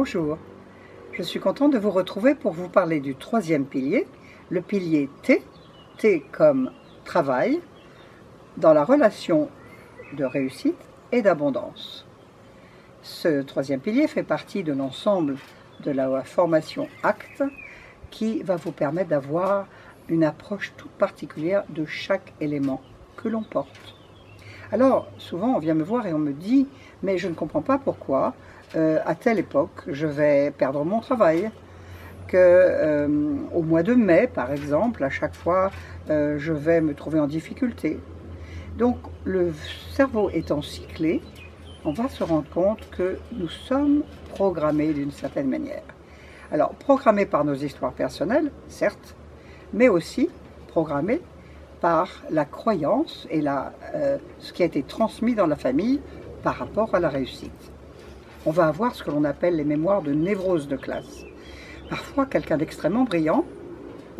Bonjour, je suis contente de vous retrouver pour vous parler du troisième pilier, le pilier T, T comme travail, dans la relation de réussite et d'abondance. Ce troisième pilier fait partie de l'ensemble de la formation ACT qui va vous permettre d'avoir une approche toute particulière de chaque élément que l'on porte. Alors, souvent on vient me voir et on me dit « mais je ne comprends pas pourquoi à telle époque je vais perdre mon travail ». Au mois de mai, par exemple, à chaque fois, je vais me trouver en difficulté. Donc, le cerveau étant cyclé, on va se rendre compte que nous sommes programmés d'une certaine manière. Alors, programmés par nos histoires personnelles, certes, mais aussi programmés par la croyance et ce qui a été transmis dans la famille par rapport à la réussite. On va avoir ce que l'on appelle les mémoires de névrose de classe. Parfois, quelqu'un d'extrêmement brillant,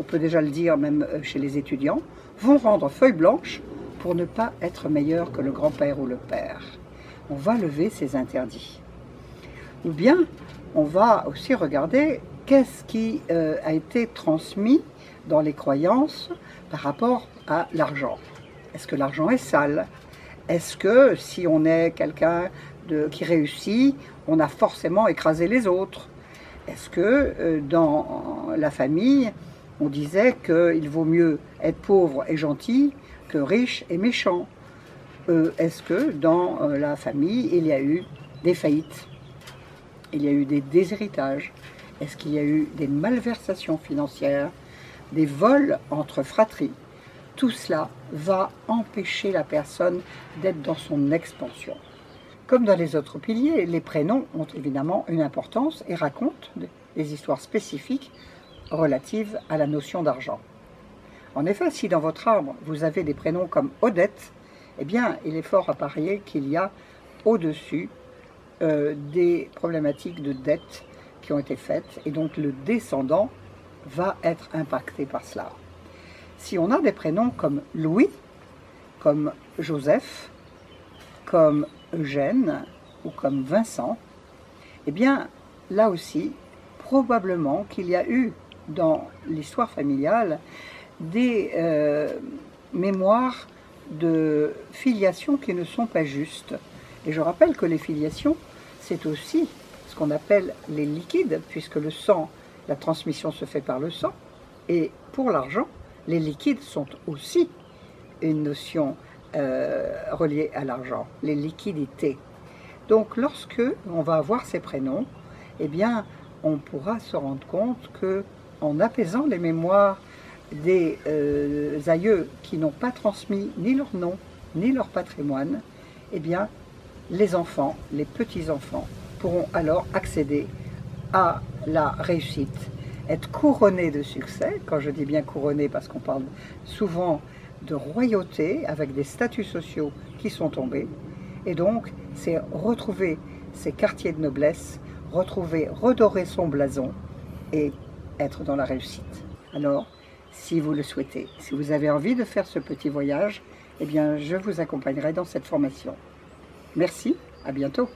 on peut déjà le dire même chez les étudiants, vont rendre feuille blanche pour ne pas être meilleur que le grand-père ou le père. On va lever ces interdits. Ou bien, on va aussi regarder qu'est-ce qui a été transmis dans les croyances par rapport à l'argent. Est-ce que l'argent est sale? Est-ce que si on est quelqu'un qui réussit, on a forcément écrasé les autres? Est-ce que dans la famille, on disait qu'il vaut mieux être pauvre et gentil que riche et méchant? Est-ce que dans la famille, il y a eu des faillites? Il y a eu des déshéritages? Est-ce qu'il y a eu des malversations financières? Des vols entre fratries? Tout cela va empêcher la personne d'être dans son expansion. Comme dans les autres piliers, les prénoms ont évidemment une importance et racontent des histoires spécifiques relatives à la notion d'argent. En effet, si dans votre arbre, vous avez des prénoms comme Odette, eh bien, il est fort à parier qu'il y a au-dessus des problématiques de dette qui ont été faites, et donc le descendant va être impacté par cela. Si on a des prénoms comme Louis, comme Joseph, comme Eugène ou comme Vincent, eh bien, là aussi, probablement qu'il y a eu dans l'histoire familiale des mémoires de filiation qui ne sont pas justes. Et je rappelle que les filiations, c'est aussi ce qu'on appelle les liquides, puisque le sang, la transmission se fait par le sang, et pour l'argent, les liquides sont aussi une notion reliée à l'argent, les liquidités. Donc lorsque on va avoir ces prénoms, eh bien, on pourra se rendre compte que, en apaisant les mémoires des aïeux qui n'ont pas transmis ni leur nom, ni leur patrimoine, eh bien, les enfants, les petits-enfants, pourront alors accéder à la réussite, être couronnés de succès. Quand je dis bien couronnés, parce qu'on parle souvent de royauté, avec des statuts sociaux qui sont tombés, et donc c'est retrouver ces quartiers de noblesse, redorer son blason, et être dans la réussite. Alors, si vous le souhaitez, si vous avez envie de faire ce petit voyage, eh bien, je vous accompagnerai dans cette formation. Merci, à bientôt.